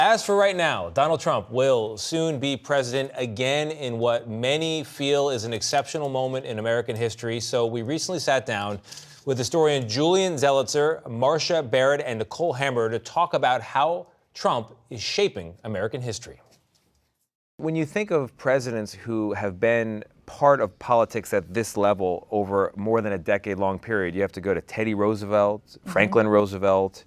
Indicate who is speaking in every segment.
Speaker 1: As for right now, Donald Trump will soon be president again in what many feel is an exceptional moment in American history. So we recently sat down with historian Julian Zelizer, Marsha Barrett, and Nicole Hemmer to talk about how Trump is shaping American history. When you think of presidents who have been part of politics at this level over more than a decade-long period, you have to go to Teddy Roosevelt, Franklin Roosevelt,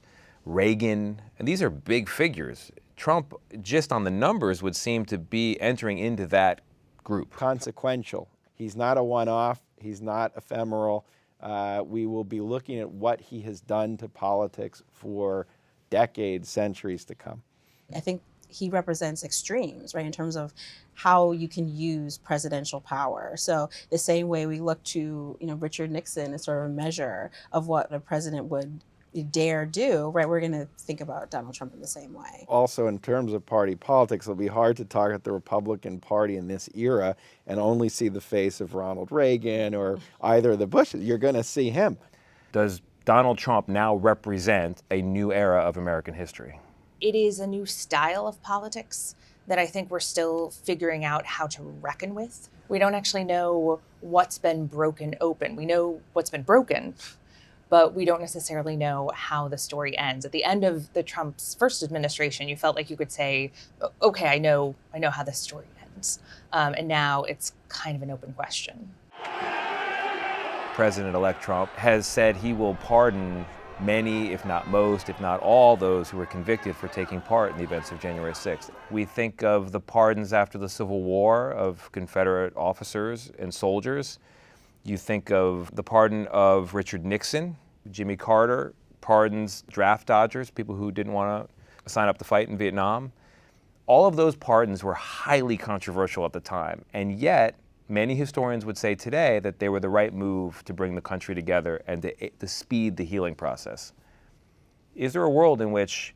Speaker 1: Reagan, and these are big figures. Trump, just on the numbers, would seem to be entering into that group.
Speaker 2: Consequential. He's not a one-off. He's not ephemeral. We will be looking at what he has done to politics for decades, centuries to come.
Speaker 3: I think he represents extremes, right, in terms of how you can use presidential power. So the same way we look to, Richard Nixon as sort of a measure of what a president would dare do, right, we're going to think about Donald Trump in the same way.
Speaker 2: Also, in terms of party politics, it'll be hard to talk at the Republican Party in this era and only see the face of Ronald Reagan or either of the Bushes. You're going to see him.
Speaker 1: Does Donald Trump now represent a new era of American history?
Speaker 4: It is a new style of politics that I think we're still figuring out how to reckon with. We don't actually know what's been broken open. We know what's been broken, but we don't necessarily know how the story ends. At the end of the Trump's first administration, you felt like you could say, okay, I know how this story ends. And now it's kind of an open question.
Speaker 1: President-elect Trump has said he will pardon many, if not most, if not all, those who were convicted for taking part in the events of January 6th. We think of the pardons after the Civil War of Confederate officers and soldiers. You think of the pardon of Richard Nixon, Jimmy Carter, pardons draft dodgers, people who didn't want to sign up to fight in Vietnam. All of those pardons were highly controversial at the time, and yet many historians would say today that they were the right move to bring the country together and to speed the healing process. Is there a world in which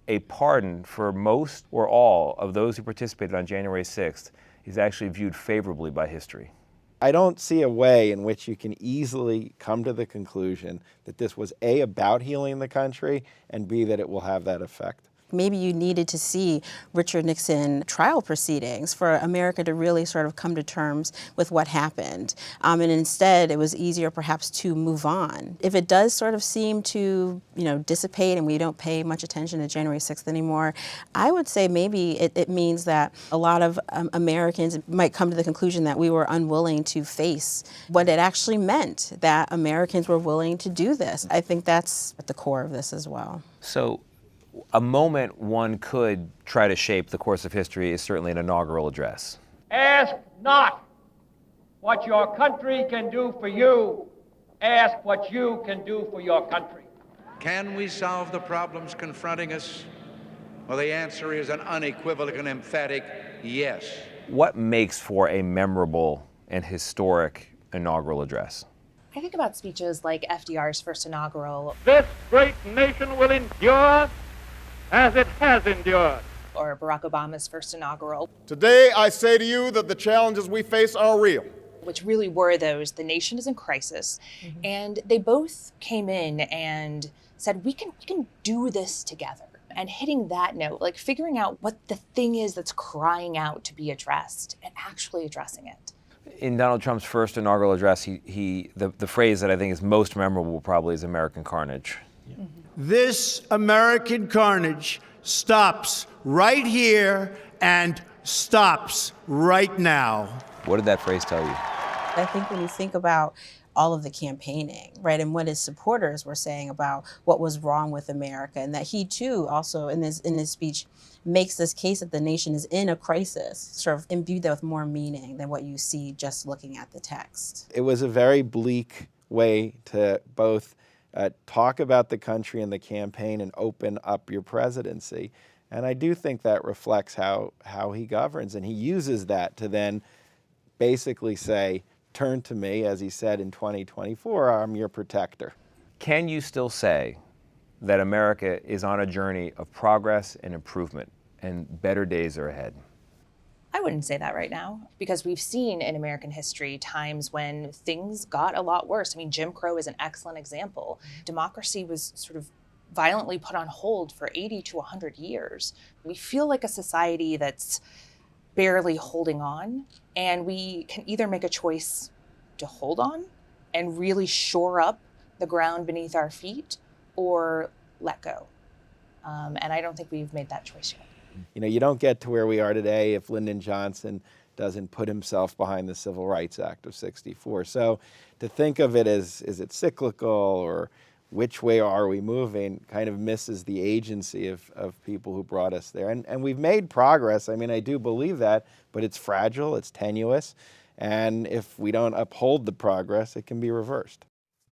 Speaker 1: a pardon for most or all of those who participated on January 6th is actually viewed favorably by history?
Speaker 2: I don't see a way in which you can easily come to the conclusion that this was A, about healing the country, and B, that it will have that effect.
Speaker 3: Maybe you needed to see Richard Nixon trial proceedings for America to really sort of come to terms with what happened. And instead, it was easier perhaps to move on. If it does sort of seem to, dissipate and we don't pay much attention to January 6th anymore, I would say maybe it means that a lot of Americans might come to the conclusion that we were unwilling to face what it actually meant, that Americans were willing to do this. I think that's at the core of this as well.
Speaker 1: So, a moment one could try to shape the course of history is certainly an inaugural address.
Speaker 5: Ask not what your country can do for you. Ask what you can do for your country.
Speaker 6: Can we solve the problems confronting us? Well, the answer is an unequivocal and emphatic yes.
Speaker 1: What makes for a memorable and historic inaugural address?
Speaker 4: I think about speeches like FDR's first inaugural.
Speaker 5: This great nation will endure as it has endured.
Speaker 4: Or Barack Obama's first inaugural.
Speaker 7: Today, I say to you that the challenges we face are real.
Speaker 4: Which really were those, the nation is in crisis. And they both came in and said, we can do this together. And hitting that note, like figuring out what the thing is that's crying out to be addressed and actually addressing it.
Speaker 1: In Donald Trump's first inaugural address, the phrase that I think is most memorable probably is American carnage.
Speaker 8: This American carnage stops right here and stops right now.
Speaker 1: What did that phrase tell you?
Speaker 3: I think when you think about all of the campaigning, right, and what his supporters were saying about what was wrong with America, and that he too also in his speech makes this case that the nation is in a crisis, sort of imbued that with more meaning than what you see just looking at the text.
Speaker 2: It was a very bleak way to both talk about the country and the campaign and open up your presidency. And I do think that reflects how he governs. And he uses that to then basically say, turn to me, as he said in 2024, I'm your protector.
Speaker 1: Can you still say that America is on a journey of progress and improvement and better days are ahead?
Speaker 4: I wouldn't say that right now, because we've seen in American history times when things got a lot worse. I mean, Jim Crow is an excellent example. Democracy was sort of violently put on hold for 80 to 100 years. We feel like a society that's barely holding on, and we can either make a choice to hold on and really shore up the ground beneath our feet, or let go. And I don't think we've made that choice yet.
Speaker 2: You know, you don't get to where we are today if Lyndon Johnson doesn't put himself behind the Civil Rights Act of '64. So to think of it as, is it cyclical or which way are we moving, kind of misses the agency of people who brought us there. And we've made progress. I mean, I do believe that, but it's fragile, it's tenuous, and if we don't uphold the progress, it can be reversed.